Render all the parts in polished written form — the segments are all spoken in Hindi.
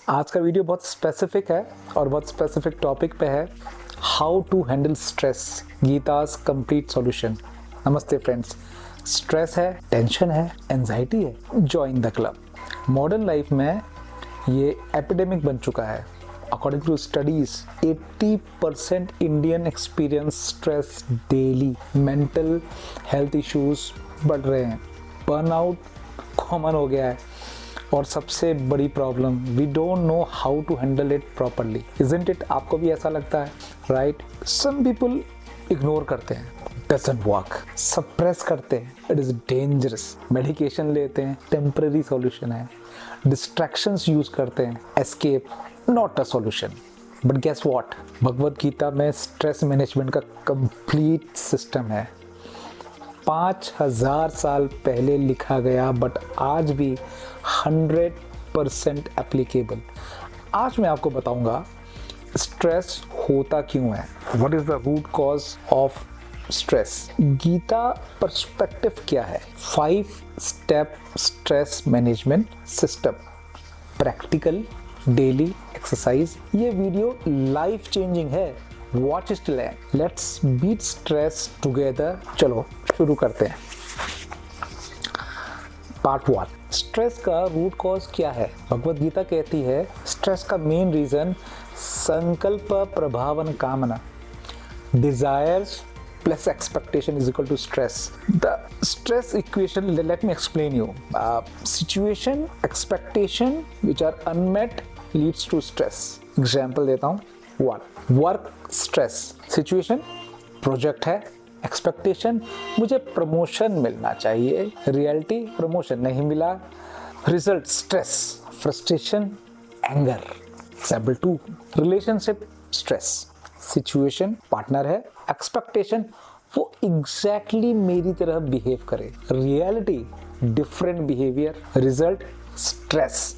आज का वीडियो बहुत स्पेसिफिक है और बहुत स्पेसिफिक टॉपिक पे है, how to handle stress, Gita's complete solution. नमस्ते फ्रेंड्स। स्ट्रेस है, टेंशन है, एंजाइटी है, join the club. Modern life में ये एपिडेमिक बन चुका है। According to studies 80% Indian experience stress daily. Mental health issues बढ़ रहे हैं, बर्नआउट कॉमन हो गया है और सबसे बड़ी problem, we don't know how to handle it properly. Isn't it? आपको भी ऐसा लगता है, राइट? सम पीपल इग्नोर करते हैं, डजंट वर्क, सप्रेस करते हैं, इट इज डेंजरस। मेडिकेशन लेते हैं, टेम्पररी सॉल्यूशन है। डिस्ट्रैक्शंस यूज करते हैं, escape, not a solution. But guess what, Bhagavad Gita में स्ट्रेस मैनेजमेंट का कंप्लीट सिस्टम है। 5000 साल पहले लिखा गया, बट आज भी 100% एप्लीकेबल। आज मैं आपको बताऊंगा स्ट्रेस होता क्यों है, what is the root cause of stress. Gita perspective क्या है, 5 step stress management system, practical, daily exercise. ये वीडियो लाइफ चेंजिंग है, watch it land, let's beat stress together. चलो शुरू करते हैं। पार्ट 1, स्ट्रेस का रूट कॉज क्या है। भगवद गीता कहती है स्ट्रेस का मेन रीजन संकल्प प्रभावन कामना, desires plus expectation is equal to stress. The stress equation, let me explain you. Situation, expectation which are unmet leads to stress. Example देता हूँ। 1, work stress. Situation, project है। Expectation, मुझे प्रमोशन मिलना चाहिए। Reality, प्रमोशन नहीं मिला। Result, stress, frustration, anger. Example 2, relationship stress. Situation, partner है। एक्सपेक्टेशन, वो एग्जैक्टली मेरी तरह बिहेव करे। Reality, different behaviour. Result, stress,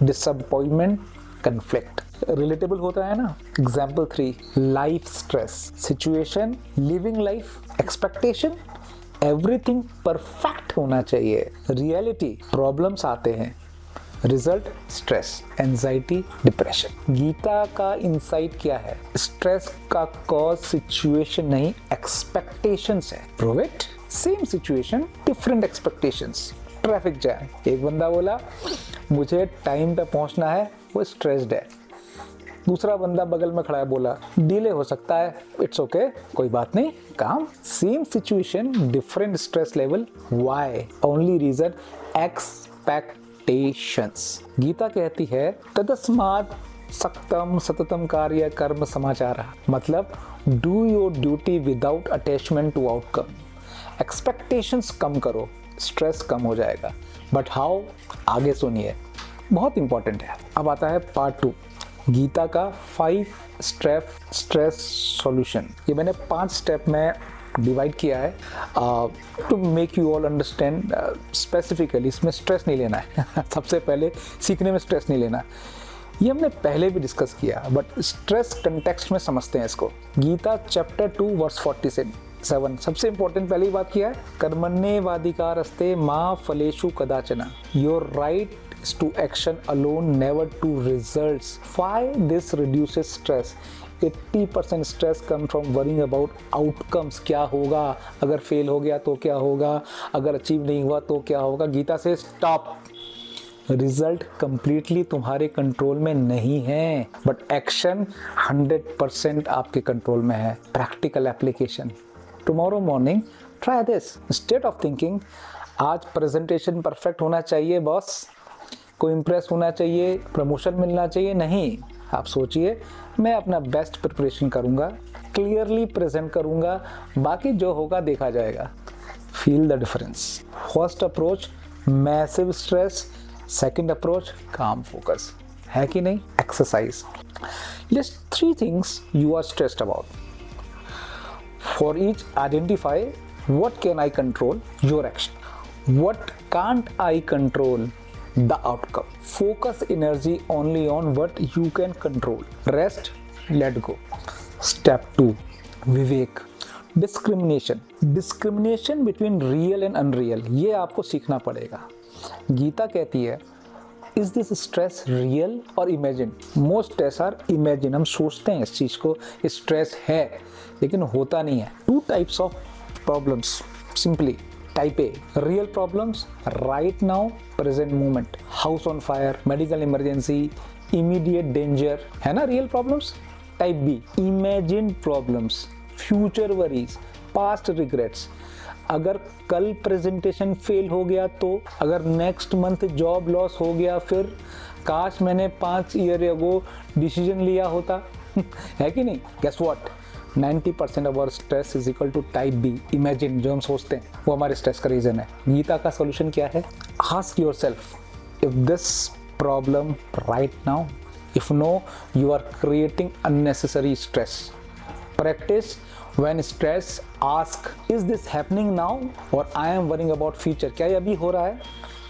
disappointment, conflict. Relatable होता है ना। Example 3, life stress. Situation, living life. Expectation, everything perfect होना चाहिए। रियलिटी, प्रॉब्लम्स आते हैं। Result, stress, anxiety, depression. Gita का इंसाइट क्या है, स्ट्रेस का कॉज सिचुएशन नहीं, एक्सपेक्टेशंस है। Prove it. Same situation, different expectations. Traffic jam, एक बंदा बोला मुझे टाइम पे पहुंचना है, वो स्ट्रेस्ड है। दूसरा बंदा बगल में खड़ा है, बोला डिले हो सकता है, इट्स ओके, कोई बात नहीं, काम। Same situation, different stress level. Why? Only reason, expectations. Gita कहती है तदस्मात् सक्तम सततम कार्य कर्म समाचार, मतलब do your duty without attachment to outcome. Expectations कम करो, स्ट्रेस कम हो जाएगा। But how? आगे सुनिए, बहुत इंपॉर्टेंट है। अब आता है पार्ट 2, गीता का 5 स्टेप स्ट्रेस सॉल्यूशन। ये मैंने 5 स्टेप में डिवाइड किया है to make you all understand specifically. इसमें स्ट्रेस नहीं लेना है सबसे पहले सीखने में स्ट्रेस नहीं लेना। ये हमने पहले भी डिस्कस किया, बट स्ट्रेस कंटेक्स्ट में समझते हैं इसको। गीता चैप्टर 2 वर्स 47, सबसे इंपॉर्टेंट पहली बात किया है, कर्मण्येवाधिकारस्ते मा फलेषु कदाचन, your right to action alone, never to results. Why this reduces stress? 80% stress come from worrying about outcomes. क्या होगा अगर फेल हो गया तो क्या होगा, अगर अचीव नहीं हुआ तो क्या होगा। गीता से स्टॉप। रिजल्ट कंप्लीटली तुम्हारे कंट्रोल में नहीं है, बट एक्शन 100% आपके कंट्रोल में है। Practical application. Tomorrow morning try this. Instead of thinking आज प्रेजेंटेशन परफेक्ट होना चाहिए बॉस, को इम्प्रेस होना चाहिए, प्रमोशन मिलना चाहिए, नहीं। आप सोचिए मैं अपना बेस्ट प्रिपरेशन करूंगा, क्लियरली प्रेजेंट करूंगा, बाकी जो होगा देखा जाएगा। Feel the difference. First approach massive stress, second approach calm focus, है कि नहीं। Exercise, list 3 things you are stressed about. For each identify what can I control, your action, what can't I control, the outcome. Focus energy only on what you can control. Rest, let go. Step 2, Vivek, discrimination. Discrimination between real and unreal, ये आपको सीखना पड़ेगा। गीता कहती है इज दिस स्ट्रेस रियल और imagine? Most stress are imagine. हम सोचते हैं इस चीज को स्ट्रेस है, लेकिन होता नहीं है। Two types of problems simply. Type A, real problems right now, present moment, house on fire, medical emergency, immediate danger, है ना real problems. Type B, imagine problems, future worries, past regrets. अगर कल प्रेजेंटेशन फेल हो गया तो, अगर नेक्स्ट मंथ जॉब लॉस हो गया फिर, काश मैंने 5 ईयर अगो डिसीजन लिया होता है कि नहीं। Guess what, 90% of our stress is equal to type B, imagine. जो हम सोचते हैं वो हमारे स्ट्रेस का रीजन है। गीता का सोल्यूशन क्या है? Ask yourself, if this problem right now, if no, you are creating unnecessary stress. Practice when stress, ask, is this happening now or I am worrying about future? क्या ये अभी हो रहा है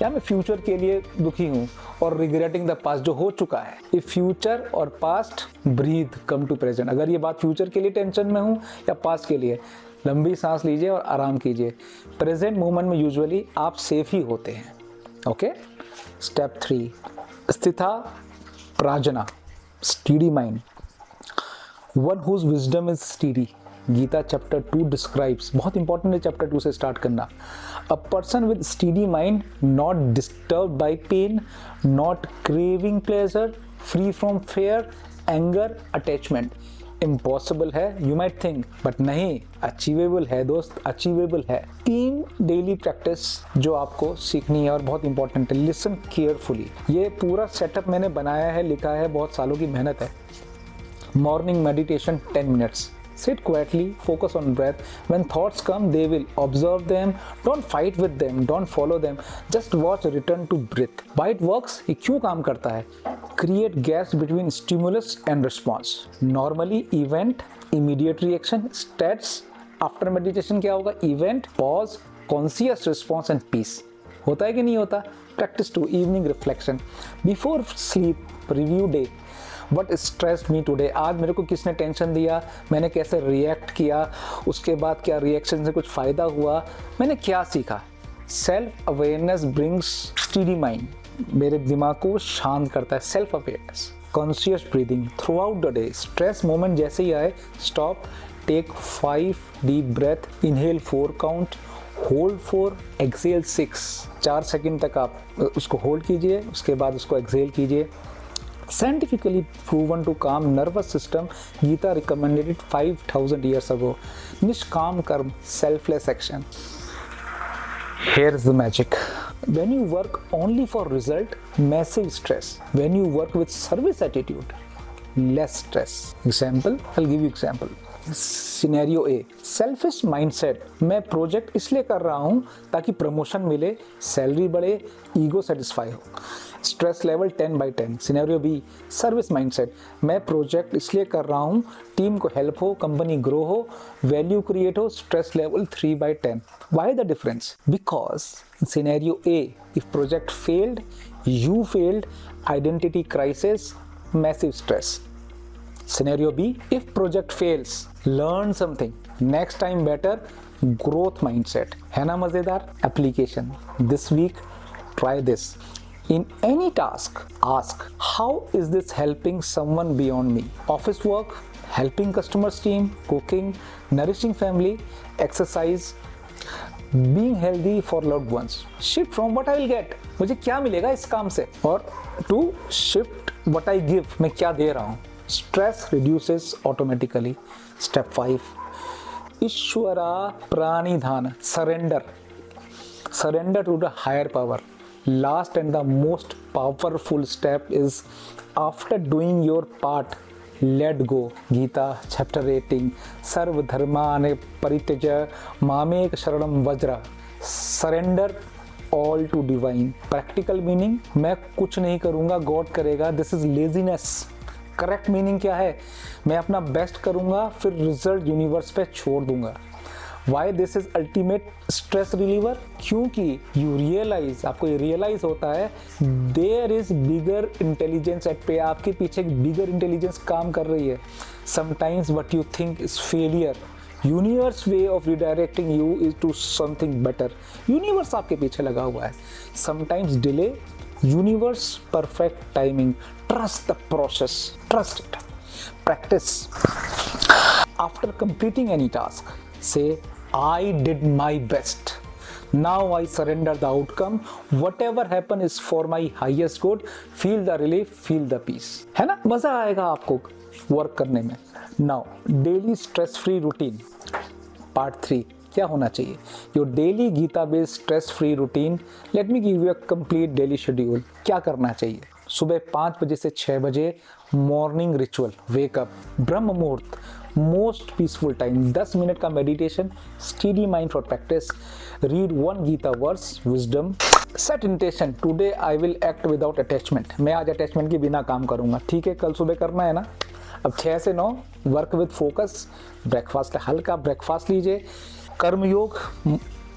या मैं फ्यूचर के लिए दुखी हूँ और रिग्रेटिंग द पास्ट जो हो चुका है। इफ फ्यूचर और past, breathe, come to present. अगर ये बात फ्यूचर के लिए टेंशन में हूँ या पास्ट के लिए, लंबी सांस लीजिए और आराम कीजिए। प्रेजेंट मोमेंट में यूजुअली आप सेफ ही होते हैं। Okay. Step 3, sthita prajna, steady mind, one whose wisdom is steady. Gita chapter 2 describes, बहुत इंपॉर्टेंट है चैप्टर 2 से स्टार्ट करना। A person with steady mind, not disturb by pain, not craving pleasure, free from fear, anger, attachment. Impossible है यू माइट थिंक, बट नहीं, अचीवेबल है दोस्त, अचीवेबल है। 3 डेली प्रैक्टिस जो आपको सीखनी है और बहुत इंपॉर्टेंट है। Listen carefully. ये पूरा सेटअप मैंने बनाया है, लिखा है, बहुत सालों की मेहनत है। Morning meditation 10 minutes. Sit quietly, focus on breath. When thoughts come, they will observe them. Don't fight with them, don't follow them. Just watch, return to breath. Why it works? ये क्यों काम करता है? Create gaps between stimulus and response. Normally event, immediate reaction, stats. After meditation क्या होगा? Event, pause, conscious response and peace. होता है कि नहीं होता? Practice 2, evening reflection. Before sleep, review day. What stressed me today? आज मेरे को किसने टेंशन दिया, मैंने कैसे रिएक्ट किया, उसके बाद क्या रिएक्शन से कुछ फ़ायदा हुआ, मैंने क्या सीखा। Self awareness brings steady mind, मेरे दिमाग को शांत करता है। Self awareness, conscious breathing throughout the day. Stress moment जैसे ही आए, stop, take 5 deep breath, inhale 4 count, hold 4, exhale 6। 4 second तक आप उसको होल्ड कीजिए, उसके बाद उसको एक्सेल कीजिए। Scientifically proven to calm nervous system. Gita recommended it 5000 years ago. Nishkam karm, selfless action. Here's the magic. When you work only for result, massive stress. When you work with service attitude, less stress. Example, I'll give you example. Scenario A, selfish mindset. मैं प्रोजेक्ट इसलिए कर रहा हूँ ताकि प्रमोशन मिले, सैलरी बढ़े, ईगो सेटिस्फाई हो। Stress level 10/10। Scenario B, service mindset. मैं प्रोजेक्ट इसलिए कर रहा हूँ टीम को हेल्प हो, कंपनी ग्रो हो, वैल्यू क्रिएट हो। Stress level 3/10। Why the difference? Because in scenario A, if project failed, you failed, identity crisis, massive stress. Scenario B, if project fails, learn something, next time better, growth mindset. है ना मजेदार? Application. This week, try this. In any task, ask, how is this helping someone beyond me? Office work, helping customers team, cooking, nourishing family, exercise, being healthy for loved ones. Shift from what I will get. मुझे क्या मिलेगा इस काम से? और to shift what I give. मैं क्या दे रहा हूँ? Stress reduces automatically. Step 5, Ishwara Pranidhana, surrender. Surrender to the higher power. Last and the most powerful step is, after doing your part, let go. Gita chapter 18, Sarv dharmane parityaja mamek sharanam vajra. Surrender all to divine. Practical meaning, मैं कुछ नहीं करूँगा, God करेगा. This is laziness. Correct meaning क्या है? मैं अपना बेस्ट करूंगा, फिर रिजल्ट यूनिवर्स पे छोड़ दूंगा। Why this is ultimate stress reliever? क्योंकि यू रियलाइज, आपको ये रियलाइज होता है there is bigger intelligence at play. आपके पीछे एक बिगर इंटेलिजेंस काम कर रही है। Sometimes what you think is failure, universe way of redirecting you is to something better. Universe आपके पीछे लगा हुआ है। Sometimes delay universe perfect timing, trust the process, trust it, practice. After completing any task से I did my best. Now I surrender the outcome. Whatever happen is for my highest good. Feel the relief, feel the peace. है ना, मजा आएगा आपको वर्क करने में. Now daily stress free routine part 3. क्या होना चाहिए? Your daily Gita based stress free routine. Let me give you a complete daily schedule. क्या करना चाहिए? सुबह 5 बजे से 6 बजे morning ritual, wake up, Brahma Muhurta, most peaceful time, 10 minute का meditation, steady mind for practice, read 1 Gita verse, wisdom, set intention, today I will act without attachment. मैं आज अटैचमेंट के बिना काम करूंगा. ठीक है, कल सुबह करना है ना. अब 6 से 9 वर्क विद फोकस, ब्रेकफास्ट, हल्का ब्रेकफास्ट लीजिए. कर्मयोग,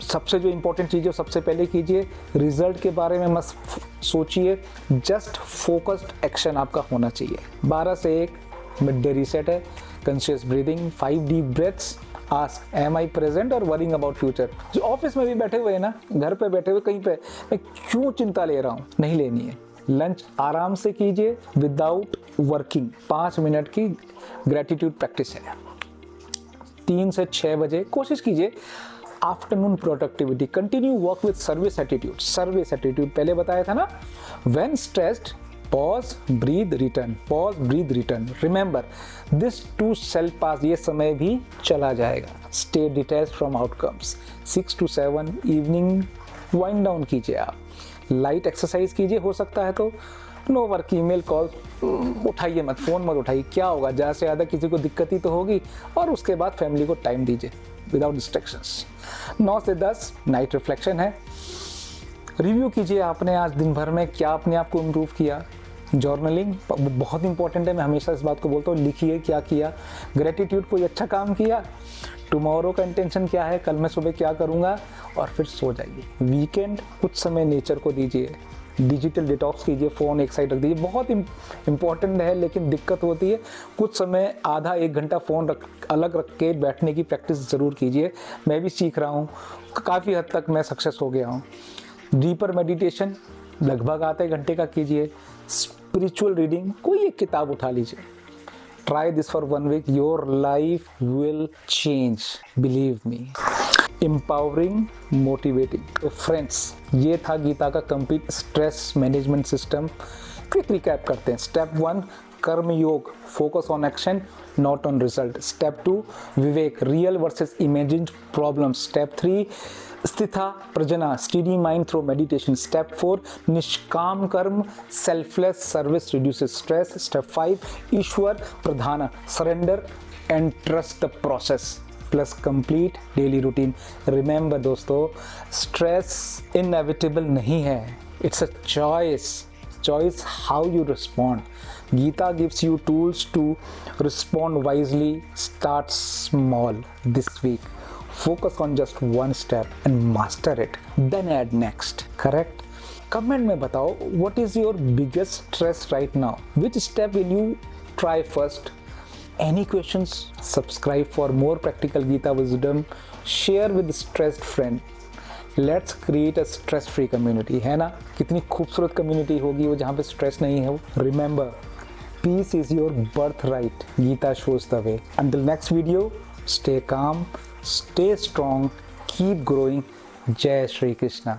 सबसे जो इंपॉर्टेंट चीज़ है सबसे पहले कीजिए. रिजल्ट के बारे में मत सोचिए, जस्ट फोकस्ड एक्शन आपका होना चाहिए. 12 से 1 मिड डे रीसेट है, conscious breathing, 5 deep breaths, ask am I present और वरिंग अबाउट फ्यूचर. जो ऑफिस में भी बैठे हुए हैं ना, घर पे बैठे हुए कहीं पे, मैं क्यों चिंता ले रहा हूँ, नहीं लेनी है. लंच आराम से कीजिए विदाउट वर्किंग. 5 मिनट की ग्रेटिट्यूड प्रैक्टिस है. 3 से 6 बजे कोशिश कीजिए. Afternoon productivity, continue work with service attitude. Service attitude पहले बताया था ना. When stressed, pause, breathe, return, pause, breathe, return. Remember this too shall pass, ये समय भी चला जाएगा. Stay detached from outcomes. 6 to 7 evening wind down कीजिए. आप लाइट एक्सरसाइज कीजिए, हो सकता है तो. नो वर्क ईमेल कॉल उठाइए मत, फोन मत उठाइए. क्या होगा, ज़्यादा से ज़्यादा किसी को दिक्कत ही तो होगी. और उसके बाद फैमिली को टाइम दीजिए विदाउट डिस्ट्रैक्शंस. 9 से 10 नाइट रिफ्लेक्शन है. रिव्यू कीजिए आपने आज दिन भर में क्या अपने आप को इम्प्रूव किया. जर्नलिंग बहुत इंपॉर्टेंट है, मैं हमेशा इस बात को बोलता हूँ. लिखिए क्या किया. ग्रेटिट्यूड, कोई अच्छा काम किया. टुमारो का इंटेंशन क्या है, कल मैं सुबह क्या करूँगा, और फिर सो जाइए. वीकेंड कुछ समय नेचर को दीजिए. डिजिटल डिटॉक्स कीजिए, फ़ोन एक साइड रख दीजिए. बहुत इंपॉर्टेंट है, लेकिन दिक्कत होती है. कुछ समय आधा 1 घंटा फ़ोन अलग रख के बैठने की प्रैक्टिस ज़रूर कीजिए. मैं भी सीख रहा हूँ, काफ़ी हद तक मैं सक्सेस हो गया हूँ. डीपर मेडिटेशन लगभग आधे घंटे का कीजिए. स्पिरिचुअल रीडिंग, कोई एक किताब उठा लीजिए. Try this for 1 week, your life will change, believe me. Empowering, motivating. तो फ्रेंड्स, ये था गीता का complete stress management system. Quick recap करते हैं. Step 1 karma yoga, focus on action not on result. Step 2 vivek, real versus imagined problems. Step 3 sthita prajna, steady mind through meditation. Step 4 nishkam karma, selfless service reduces stress. Step 5 Ishwar pradhan, surrender and trust the process plus complete daily routine. Remember दोस्तों, स्ट्रेस इनएविटेबल नहीं है, it's a choice how you respond. Gita gives you tools to respond wisely. Start small this week. Focus on just one step and master it. Then add next. Correct? Comment में बताओ, what is your biggest stress right now? Which step will you try first? Any questions? Subscribe for more practical Gita wisdom. Share with stressed friend. Let's create a stress-free community. है ना? कितनी खूबसूरत कम्युनिटी होगी वो जहाँ पे स्ट्रेस नहीं है. Remember, peace is your birthright. Gita shows the way. Until next video, stay calm, stay strong, keep growing. Jai Shri Krishna.